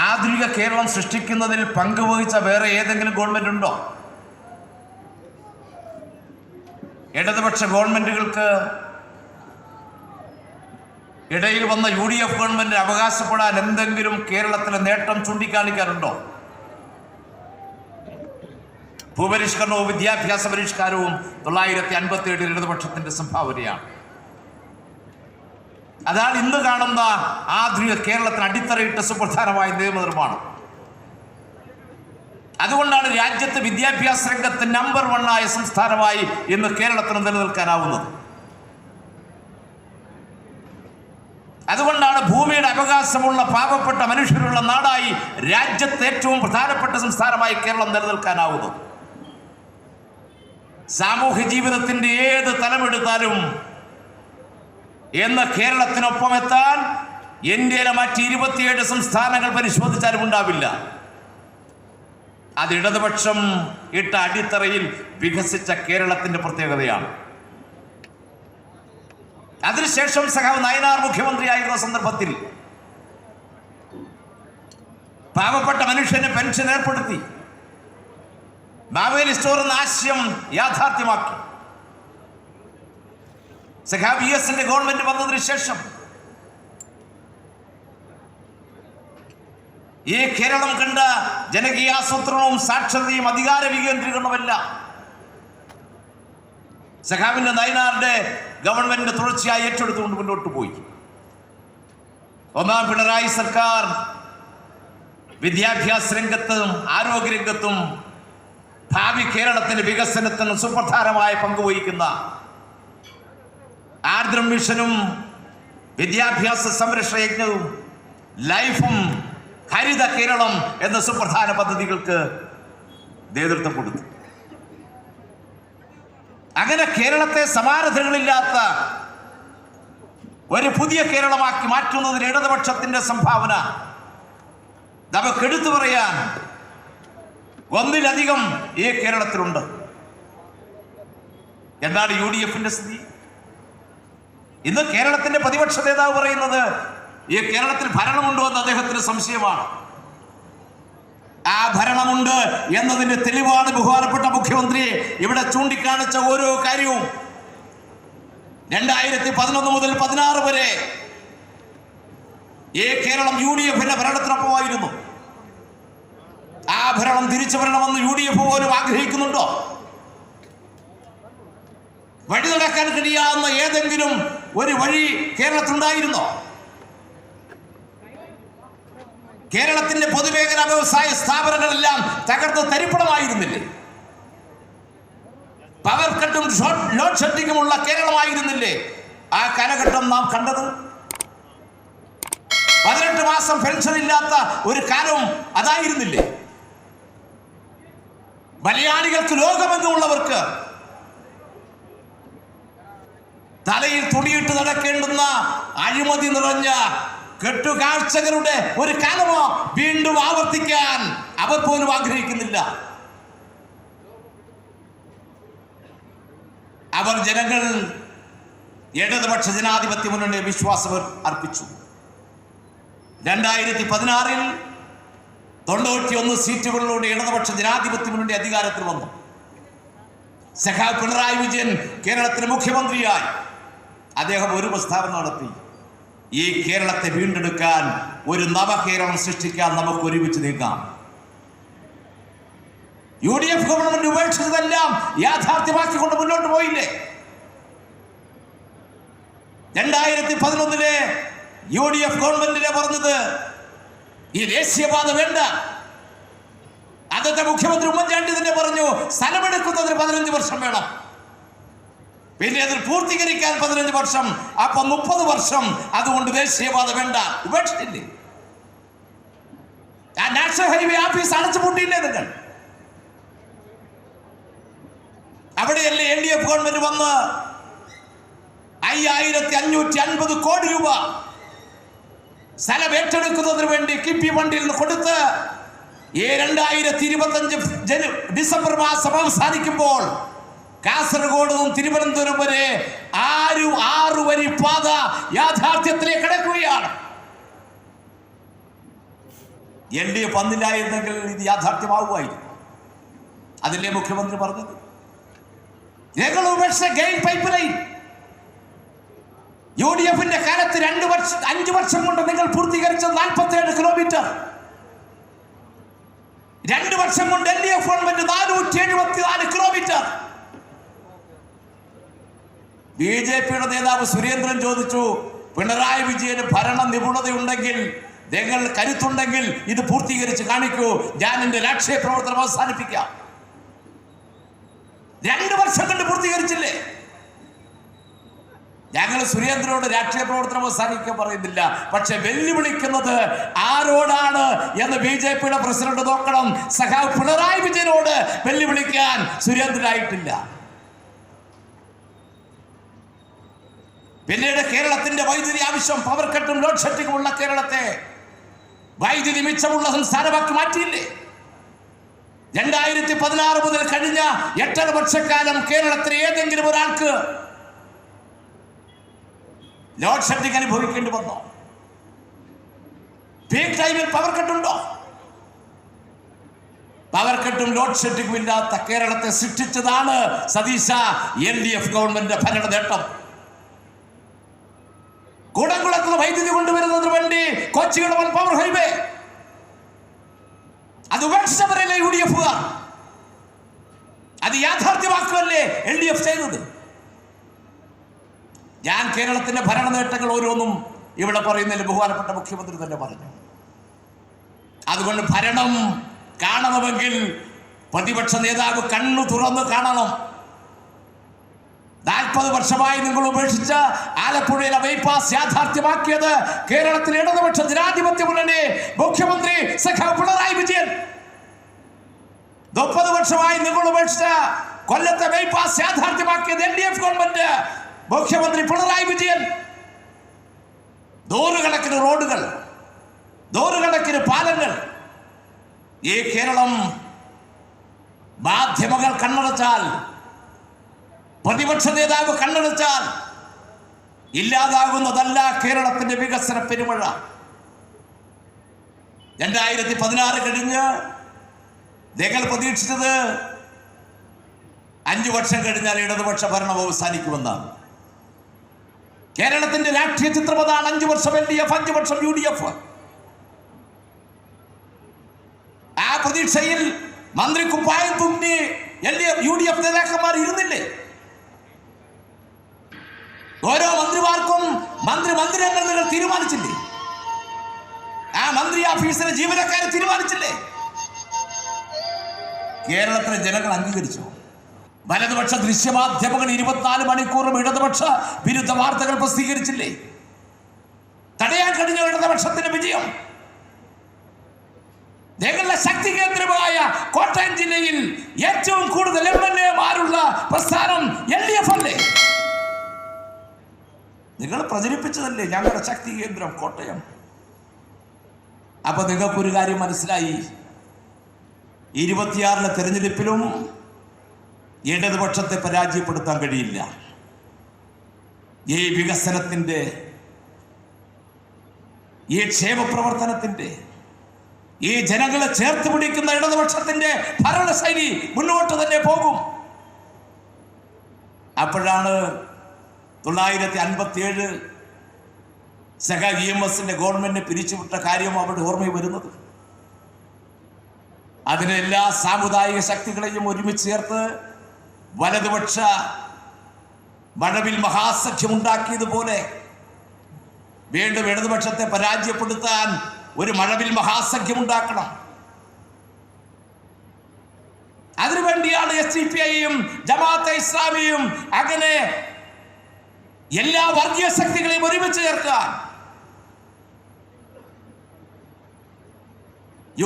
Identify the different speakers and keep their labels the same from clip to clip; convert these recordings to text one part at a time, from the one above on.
Speaker 1: ആധുനിക കേരളം സൃഷ്ടിക്കുന്നതിൽ പങ്കുവഹിച്ച വേറെ ഏതെങ്കിലും ഗവൺമെന്റ് ഉണ്ടോ? ഇടതുപക്ഷ ഗവൺമെന്റുകൾക്ക് ഇടയിൽ വന്ന UDF ഗവൺമെന്റ് അവകാശപ്പെടാൻ എന്തെങ്കിലും കേരളത്തിലെ നേട്ടം ചൂണ്ടിക്കാണിക്കാറുണ്ടോ? ഭൂപരിഷ്കരണവും വിദ്യാഭ്യാസ പരിഷ്കാരവും 1957 ഇടതുപക്ഷത്തിന്റെ സംഭാവനയാണ്. അതാണ് ഇന്ന് കാണുന്ന ആധുനിക കേരളത്തിന് അടിത്തറയിട്ട സുപ്രധാനമായ നിയമനിർമ്മാണം. അതുകൊണ്ടാണ് രാജ്യത്ത് വിദ്യാഭ്യാസ രംഗത്ത് നമ്പർ 1 ആയ സംസ്ഥാനമായി ഇന്ന് കേരളത്തിന് നിലനിൽക്കാനാവുന്നത്. അതുകൊണ്ടാണ് ഭൂമിയുടെ അവകാശമുള്ള പാവപ്പെട്ട മനുഷ്യരുള്ള നാടായി രാജ്യത്ത് ഏറ്റവും പ്രധാനപ്പെട്ട സംസ്ഥാനമായി കേരളം നിലനിൽക്കാനാവുന്നത്. സാമൂഹ്യ ജീവിതത്തിന്റെ ഏത് തലമെടുത്താലും എന്ന് കേരളത്തിനൊപ്പം എത്താൻ ഇന്ത്യയിലെ മറ്റ് 27 സംസ്ഥാനങ്ങൾ പരിശോധിച്ചാലും ഉണ്ടാവില്ല. അത് ഇടതുപക്ഷം ഇട്ട അടിത്തറയിൽ വികസിച്ച കേരളത്തിന്റെ പ്രത്യേകതയാണ്. അതിനുശേഷം സഖാവ് നയനാർ മുഖ്യമന്ത്രിയായിരുന്ന സന്ദർഭത്തിൽ പാവപ്പെട്ട മനുഷ്യന് പെൻഷൻ ഏർപ്പെടുത്തി. മാവേലി സ്റ്റോർ എന്ന ആശയം യാഥാർത്ഥ്യമാക്കി. സഖാവ് VS ഗവൺമെന്റ് വന്നതിന് ശേഷം ഈ കേരളം കണ്ട ജനകീയാസൂത്രണവും സാക്ഷരതയും അധികാര വികേന്ദ്രീകരണമല്ല സഖാവിന്റെ നയനാറിന്റെ ഗവൺമെന്റിന്റെ തുടർച്ചയായി ഏറ്റെടുത്തുകൊണ്ട് മുന്നോട്ട് പോയി. ഒന്നാം പിണറായി സർക്കാർ വിദ്യാഭ്യാസ രംഗത്തും ആരോഗ്യരംഗത്തും ഭാവി കേരളത്തിന്റെ വികസനത്തിന് സുപ്രധാനമായ പങ്കുവഹിക്കുന്ന ആർദ്രം മിഷനും വിദ്യാഭ്യാസ സംരക്ഷണ യജ്ഞവും ലൈഫും ഹരിത കേരളം എന്ന സുപ്രധാന പദ്ധതികൾക്ക് നേതൃത്വം കൊടുത്തു. അങ്ങനെ കേരളത്തെ സമാനതകളില്ലാത്ത ഒരു പുതിയ കേരളമാക്കി മാറ്റുന്നതിന് ഇടതുപക്ഷത്തിന്റെ സംഭാവന നമുക്ക് എടുത്തു പറയാൻ ഒന്നിലധികം ഈ കേരളത്തിലുണ്ട്. എന്താണ് UDFന്റെ സ്ഥിതി? ഇന്ന് കേരളത്തിന്റെ പ്രതിപക്ഷ നേതാവ് പറയുന്നത് ഈ കേരളത്തിൽ ഭരണമുണ്ടോ എന്ന് അദ്ദേഹത്തിന് സംശയമാണ്. ആ ഭരണമുണ്ട് എന്നതിന്റെ തെളിവാണ് ബഹുമാനപ്പെട്ട മുഖ്യമന്ത്രി ഇവിടെ ചൂണ്ടിക്കാണിച്ച ഓരോ കാര്യവും. 2011 മുതൽ 16 വരെ ഈ കേരളം UDFന്റെ ഭരണത്തിനൊപ്പമായിരുന്നു. ആ ഭരണം തിരിച്ചു വരണമെന്ന് UDF പോലും ആഗ്രഹിക്കുന്നുണ്ടോ? വഴി നടക്കാൻ കഴിയാവുന്ന ഏതെങ്കിലും ഒരു വഴി കേരളത്തിലുണ്ടായിരുന്നോ? കേരളത്തിന്റെ പൊതുമേഖലാ വ്യവസായ സ്ഥാപനങ്ങളെല്ലാം തകർന്ന് തരിപ്പണമായിരുന്നില്ലേ? പവർ കട്ടും ലോഡ് ഷെഡിങ്ങുമുള്ള കേരളമായിരുന്നില്ലേ ആ കാലഘട്ടം നാം കണ്ടത്? 18 മാസം പെൻഷൻ ഇല്ലാത്ത ഒരു കാലം അതായിരുന്നില്ലേ? മലയാളികൾക്ക് ലോകമെങ്ങുമുള്ളവർക്ക് തലയിൽ തുണിയിട്ട് നടക്കേണ്ടുന്ന അഴിമതി നിറഞ്ഞ കെട്ടുകാഴ്ചകളുടെ ഒരു കാലമോ വീണ്ടും ആവർത്തിക്കാൻ അവർ പോലും ആഗ്രഹിക്കുന്നില്ല. അവർ ജനങ്ങൾ ഇടതുപക്ഷ ജനാധിപത്യ മുന്നണിയെ വിശ്വാസം അർപ്പിച്ചു. 2016 91 സീറ്റുകളിലൂടെ ഇടതുപക്ഷ ജനാധിപത്യ മുന്നണി അധികാരത്തിൽ വന്നു. സഖാവ് പിണറായി വിജയൻ കേരളത്തിലെ മുഖ്യമന്ത്രിയായി അദ്ദേഹം ഒരു പ്രസ്താവന നടത്തി. ഈ കേരളത്തെ വീണ്ടെടുക്കാൻ ഒരു നവകേരളം സൃഷ്ടിക്കാൻ നമുക്ക് ഒരുമിച്ച് നീങ്ങാം. UDF ഗവൺമെന്റ് ഉപേക്ഷിച്ചതെല്ലാം യാഥാർത്ഥ്യമാക്കിക്കൊണ്ട് മുന്നോട്ട് പോയില്ലേ? 2011 UDF ഗവൺമെന്റിനെ പറഞ്ഞത് ഈ ദേശീയപാത വേണ്ട. അന്നത്തെ മുഖ്യമന്ത്രി ഉമ്മൻചാണ്ടി തന്നെ പറഞ്ഞു സ്ഥലമെടുക്കുന്നതിന് 15 വർഷം വേണം, പിന്നെ അതിൽ പൂർത്തീകരിക്കാൻ 15 വർഷം, അപ്പൊ 30 വർഷം. അതുകൊണ്ട് ദേശീയപാത വേണ്ട, ഉപേക്ഷിച്ചില്ലേ? ആ നാഷണൽ ഹൈവേ ഓഫീസ് അടച്ചുപൂട്ടിയില്ലേ നിങ്ങൾ? അവിടെയല്ലേ LDF ഗവൺമെന്റ് വന്ന് 5550 കോടി രൂപ സ്ഥലം ഏറ്റെടുക്കുന്നതിന് വേണ്ടി കിഫ്ബി ഫണ്ടിൽ നിന്ന് കൊടുത്ത് 2025 ഡിസംബർ മാസം അവസാനിക്കുമ്പോൾ കാസർഗോഡ് നിന്നും തിരുവനന്തപുരം വരെ 6 വരി പാത യാഥാർത്ഥ്യത്തിലേക്ക് കടക്കുകയാണ്. LDF വന്നില്ലായിരുന്നെങ്കിൽ ഇത് യാഥാർത്ഥ്യമാവുമായിരുന്നു. അതില്ലേ മുഖ്യമന്ത്രി പറഞ്ഞത്? ഞങ്ങൾ ഉപേക്ഷിച്ച ഗെയിൽ പൈപ്പ് ലൈൻ UDF-ന്റെ കാലത്ത് 5 വർഷം കൊണ്ട് നിങ്ങൾ പൂർത്തീകരിച്ചത് 47 കിലോമീറ്റർ. 2 വർഷം കൊണ്ട് LDF ഗവൺമെന്റ് 474 കിലോമീറ്റർ. BJP-യുടെ നേതാവ് സുരേന്ദ്രൻ ചോദിച്ചു, പിണറായി വിജയന് ഭരണ നിപുണതയുണ്ടെങ്കിൽ, നിങ്ങൾ കരുത്തുണ്ടെങ്കിൽ ഇത് പൂർത്തീകരിച്ച് കാണിക്കൂ, ഞാൻ എന്റെ രാഷ്ട്രീയ പ്രവർത്തനം അവസാനിപ്പിക്കാം. 2 വർഷം കൊണ്ട് പൂർത്തീകരിച്ചില്ലേ? ഞങ്ങൾ സുരേന്ദ്രനോട് രാഷ്ട്രീയ പ്രവർത്തനം അവസാനിക്കാൻ പറയുന്നില്ല, പക്ഷെ വെല്ലുവിളിക്കുന്നത് ആരോടാണ് എന്ന് BJP-യുടെ പ്രസിഡന്റ് നോക്കണം. സഖാവ് പിണറായി വിജയനോട് വെല്ലുവിളിക്കാൻ സുരേന്ദ്രനായിട്ടില്ല. പിന്നീട് കേരളത്തിന്റെ വൈദ്യുതി ആവശ്യം, പവർ കട്ടും ലോഡ് ഷെഡിങ്ങും ഉള്ള കേരളത്തെ വൈദ്യുതി മിച്ചമുള്ള സംസ്ഥാനമാക്കി മാറ്റിയില്ലേ? 2016 മുതൽ കഴിഞ്ഞ 8.5 വർഷക്കാലം കേരളത്തിലെ ഏതെങ്കിലും ഒരാൾക്ക് ലോഡ് ഷെഡിങ് അനുഭവിക്കേണ്ടി വന്നോ? പീക്ക് ടൈമിൽ പവർ കട്ടുണ്ടോ? പവർ കട്ടും ലോഡ് ഷെഡിങ്ങും ഇല്ലാത്ത കേരളത്തെ സൃഷ്ടിച്ചതാണ് സതീശ LDF ഗവൺമെന്റ് ഭരണ നേട്ടം. കൂടംകുളത്ത് വൈദ്യുതി കൊണ്ടുവരുന്നതിന് വേണ്ടി കൊച്ചിയുടെ പവർ ഹൈവേ അത് ഉപേക്ഷിച്ചവരല്ലേ UDF. അത് യാഥാർത്ഥ്യമാക്കുമല്ലേ LDF ചെയ്തത്? ഞാൻ കേരളത്തിന്റെ ഭരണ നേട്ടങ്ങൾ ഓരോന്നും ഇവിടെ പറയുന്നതിൽ ബഹുമാനപ്പെട്ട മുഖ്യമന്ത്രി തന്നെ പറഞ്ഞു. അതുകൊണ്ട് ഭരണം കാണണമെങ്കിൽ പ്രതിപക്ഷ നേതാവ് കണ്ണു തുറന്ന് കാണണം. 40 വർഷമായി നിങ്ങൾ ഉപേക്ഷിച്ച ആലപ്പുഴയിലെ ബൈപ്പാസ് യാഥാർത്ഥ്യമാക്കിയത് കേരളത്തിലെ ഇടതുപക്ഷ ജനാധിപത്യ മുന്നണി മുഖ്യമന്ത്രി സഖാവ് പിണറായി വിജയൻ. 30 വർഷമായി നിങ്ങൾ ഉപേക്ഷിച്ച കൊല്ലത്തെ ബൈപ്പാസ് യാഥാർത്ഥ്യമാക്കിയത് LDF ഗവൺമെന്റ് മുഖ്യമന്ത്രി പിണറായി വിജയൻ. നൂറുകണക്കിന് റോഡുകൾ, നൂറുകണക്കിന് പാലങ്ങൾ. ഈ കേരളം മാധ്യമങ്ങൾ കണ്ണടച്ചാൽ, പ്രതിപക്ഷ നേതാവ് കണ്ണടച്ചാൽ ഇല്ലാതാകുന്നതല്ല കേരളത്തിന്റെ വികസന പെരുമഴ. 2016 കഴിഞ്ഞ് നിങ്ങൾ പ്രതീക്ഷിച്ചത് 5 വർഷം കഴിഞ്ഞാൽ ഇടതുപക്ഷ ഭരണം അവസാനിക്കുമെന്നാണ്. കേരളത്തിന്റെ രാഷ്ട്രീയ ചിത്രം അതാണ്. 5 വർഷം LDF, 5 വർഷം UDF. ആ പ്രതീക്ഷയിൽ മന്ത്രി കുപ്പായം തുന്നി UDF നേതാക്കന്മാർ ഇരുന്നില്ലേ? ഓരോ മന്ത്രിമാർക്കും മന്ദിരങ്ങൾ നിങ്ങൾ തീരുമാനിച്ചില്ലേ? ആ മന്ത്രി ഓഫീസിലെ ജീവനക്കാരെ തീരുമാനിച്ചില്ലേ? കേരളത്തിലെ ജനങ്ങൾ അംഗീകരിച്ചു. വലതുപക്ഷ ദൃശ്യമാധ്യമങ്ങൾ 24 മണിക്കൂറും ഇടതുപക്ഷ വിരുദ്ധ വാർത്തകൾ പ്രസിദ്ധീകരിച്ചില്ലേ? തടയാൻ കഴിഞ്ഞ ഇടതുപക്ഷത്തിന്റെ വിജയം. ഞങ്ങളുടെ ശക്തി കേന്ദ്രമായ കോട്ടയം ജില്ലയിൽ ഏറ്റവും കൂടുതൽ MLA-മാരുള്ള പ്രസ്ഥാനം LDF അല്ലേ? നിങ്ങൾ പ്രചരിപ്പിച്ചതല്ലേ ഞങ്ങളുടെ ശക്തി കേന്ദ്രം കോട്ടയം. അപ്പൊ നിങ്ങൾക്കൊരു കാര്യം മനസ്സിലായി, 26-ലെ തെരഞ്ഞെടുപ്പിലും ഇടതുപക്ഷത്തെ പരാജയപ്പെടുത്താൻ കഴിയില്ല. ഈ വികസനത്തിന്റെ, ഈ ക്ഷേമപ്രവർത്തനത്തിന്റെ, ഈ ജനങ്ങളെ ചേർത്ത് പിടിക്കുന്ന ഇടതുപക്ഷത്തിന്റെ ഭരണശൈലി മുന്നോട്ട് തന്നെ പോകും. അപ്പോഴാണ് 957 സഖ EMS-ന്റെ ഗവൺമെന്റിനെ പിരിച്ചുവിട്ട കാര്യം അവരുടെ ഓർമ്മയിൽ വരുന്നത്. അതിന് എല്ലാ സാമുദായിക ശക്തികളെയും ഒരുമിച്ച് ചേർത്ത് വലതുപക്ഷ മഴവിൽ മഹാസഖ്യം ഉണ്ടാക്കിയതുപോലെ വീണ്ടും ഇടതുപക്ഷത്തെ പരാജയപ്പെടുത്താൻ ഒരു മഴവിൽ മഹാസഖ്യം ഉണ്ടാക്കണം. അതിനുവേണ്ടിയാണ് SDPI-യും ജമാഅത്തെ ഇസ്ലാമിയും അങ്ങനെ എല്ലാ വർഗീയ ശക്തികളെയും ഒരുമിച്ച് ചേർക്കാൻ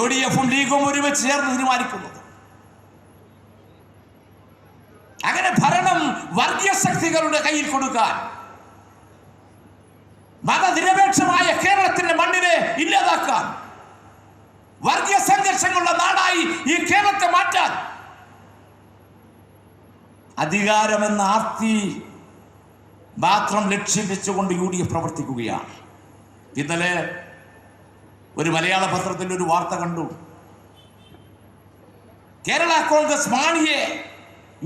Speaker 1: UDF-ഉം ലീഗും ഒരുമിച്ച് ചേർന്ന് തീരുമാനിക്കുന്നത്. അങ്ങനെ ഭരണം വർഗീയ ശക്തികളുടെ കയ്യിൽ കൊടുക്കാൻ, മതനിരപേക്ഷമായ കേരളത്തിന്റെ മണ്ണിനെ ഇല്ലാതാക്കാൻ, വർഗീയ സംഘർഷങ്ങളുടെ നാടായി ഈ കേരളത്തെ മാറ്റാൻ അധികാരമെന്ന ആർത്തി മാത്രം ലക്ഷ്യം വെച്ചുകൊണ്ട് UDF പ്രവർത്തിക്കുകയാണ്. ഇന്നലെ ഒരു മലയാള പത്രത്തിൽ ഒരു വാർത്ത കണ്ടു. കേരള കോൺഗ്രസ് മാണിയെ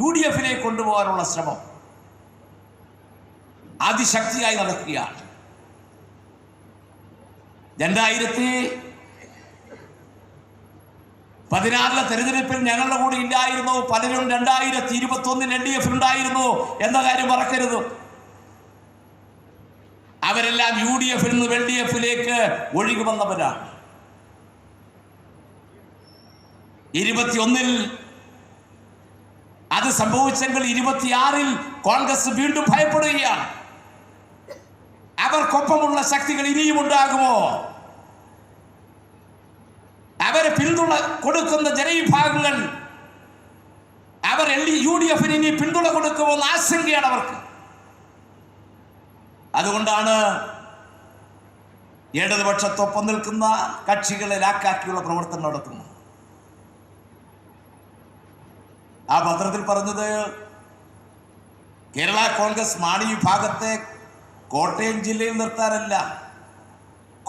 Speaker 1: UDF-ലേക്ക് കൊണ്ടുപോകാനുള്ള ശ്രമം അതിശക്തിയായി നടക്കുകയാണ്. 2016 തെരഞ്ഞെടുപ്പിൽ ഞങ്ങളുടെ കൂടെ ഇല്ലായിരുന്നു, പലരും 2021 LDF ഉണ്ടായിരുന്നു എന്ന കാര്യം മറക്കരുത്. അവരെല്ലാം UDF-ൽ നിന്ന് LDF-ലേക്ക് ഒഴുകി വന്നവരാണ്. 21-ൽ അത് സംഭവിച്ചെങ്കിൽ 26-ൽ കോൺഗ്രസ് വീണ്ടും ഭയപ്പെടുകയാണ്. അവർക്കൊപ്പമുള്ള ശക്തികൾ ഇനിയും ഉണ്ടാകുമോ? അവരെ പിന്തുണ കൊടുക്കുന്ന ജനവിഭാഗങ്ങൾ അവർ UDF-ന് ഇനി പിന്തുണ കൊടുക്കുമോ എന്ന ആശങ്കയാണ് അവർക്ക്. അതുകൊണ്ടാണ് ഇടതുപക്ഷത്തൊപ്പം നിൽക്കുന്ന കക്ഷികളെ ലാക്കാക്കിയുള്ള പ്രവർത്തനം നടത്തുന്നത്. ആ പത്രത്തിൽ പറഞ്ഞത് കേരള കോൺഗ്രസ് മാണി വിഭാഗത്തെ കോട്ടയം ജില്ലയിൽ നിർത്താനല്ല,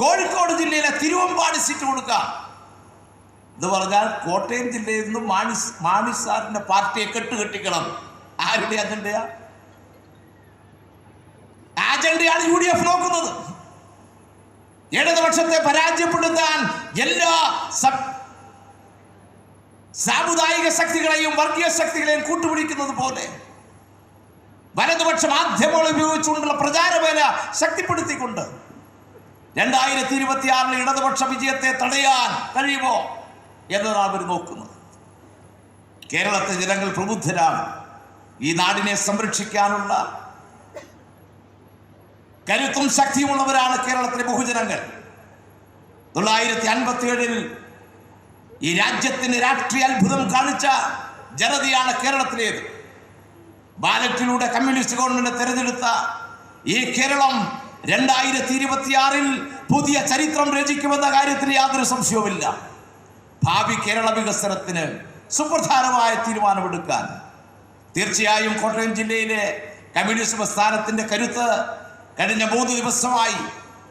Speaker 1: കോഴിക്കോട് ജില്ലയിലെ തിരുവമ്പാടി സീറ്റ് കൊടുക്കാം എന്ന് പറഞ്ഞാൽ കോട്ടയം ജില്ലയിൽ നിന്നും മാണി സാറിന്റെ പാർട്ടിയെ കെട്ടുകെട്ടിക്കണം. ആരുടെ അജണ്ടയാണ് UDF നോക്കുന്നത്. ഇടതുപക്ഷത്തെ പരാജയപ്പെടുത്താൻ എല്ലാ സാമുദായിക ശക്തികളെയും വർഗീയ ശക്തികളെയും കൂട്ടുപിടിക്കുന്നത് പോലെ വലതുപക്ഷ മാധ്യമങ്ങൾ ഉപയോഗിച്ചുകൊണ്ടുള്ള പ്രചാരവേല ശക്തിപ്പെടുത്തിക്കൊണ്ട് 2026 ഇടതുപക്ഷ വിജയത്തെ തടയാൻ കഴിയുമോ എന്നതാണ് അവർ നോക്കുന്നത്. കേരളത്തിലെ ജനങ്ങൾ പ്രബുദ്ധരാണ്. ഈ നാടിനെ സംരക്ഷിക്കാനുള്ള കരുത്തും ശക്തിയുമുള്ളവരാണ് കേരളത്തിലെ ബഹുജനങ്ങൾ. 1957-ൽ ഈ രാജ്യത്തിന് രാഷ്ട്രീയ അത്ഭുതം കാണിച്ച ജനതയാണ് കേരളത്തിലേത്. ബാലറ്റിലൂടെ കമ്മ്യൂണിസ്റ്റ് ഗവൺമെന്റ് തെരഞ്ഞെടുത്ത ഈ കേരളം 2026-ൽ പുതിയ ചരിത്രം രചിക്കുമെന്ന കാര്യത്തിൽ യാതൊരു സംശയവുമില്ല. ഭാവി കേരള വികസനത്തിന് സുപ്രധാനമായ തീരുമാനമെടുക്കാൻ തീർച്ചയായും കോട്ടയം ജില്ലയിലെ കമ്മ്യൂണിസ്റ്റ് പ്രസ്ഥാനത്തിന്റെ കരുത്ത് കഴിഞ്ഞ 3 ദിവസമായി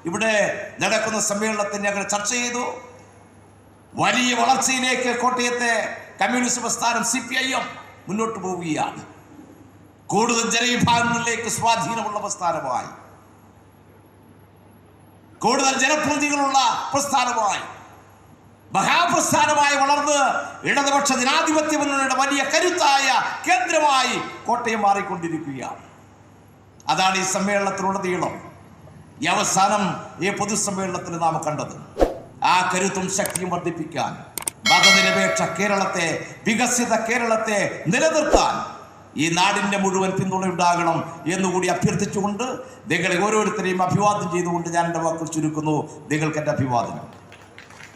Speaker 1: ഇവിടെ നടക്കുന്ന സമ്മേളനത്തിൽ ഞങ്ങൾ ചർച്ച ചെയ്തു. വലിയ വളർച്ചയിലേക്ക് കോട്ടയത്തെ കമ്മ്യൂണിസ്റ്റ് പ്രസ്ഥാനം CPIM മുന്നോട്ട് പോവുകയാണ്. കൂടുതൽ ജനവിഭാഗങ്ങളിലേക്ക് സ്വാധീനമുള്ള പ്രസ്ഥാനമായി, കൂടുതൽ ജനപ്രതിനിധികളുള്ള പ്രസ്ഥാനമായി, മഹാപ്രസ്ഥാനമായി വളർന്ന് ഇടതുപക്ഷ ജനാധിപത്യ മുന്നണിയുടെ വലിയ കരുത്തായ കേന്ദ്രമായി കോട്ടയം മാറിക്കൊണ്ടിരിക്കുകയാണ്. അതാണ് ഈ സമ്മേളനത്തിലുടനീളം ഈ അവസാനം ഈ പൊതുസമ്മേളനത്തിൽ നാം കണ്ടത്. ആ കരുത്തും ശക്തിയും വർദ്ധിപ്പിക്കാൻ, മതനിരപേക്ഷ കേരളത്തെ, വികസിത കേരളത്തെ നിലനിർത്താൻ ഈ നാടിൻ്റെ മുഴുവൻ പിന്തുണയുണ്ടാകണം എന്നുകൂടി അഭ്യർത്ഥിച്ചുകൊണ്ട് നിങ്ങളെ ഓരോരുത്തരെയും അഭിവാദ്യം ചെയ്തുകൊണ്ട് ഞാൻ എൻ്റെ വാക്കുകൾ ചുരുക്കുന്നു. നിങ്ങൾക്ക് എൻ്റെ അഭിവാദനം.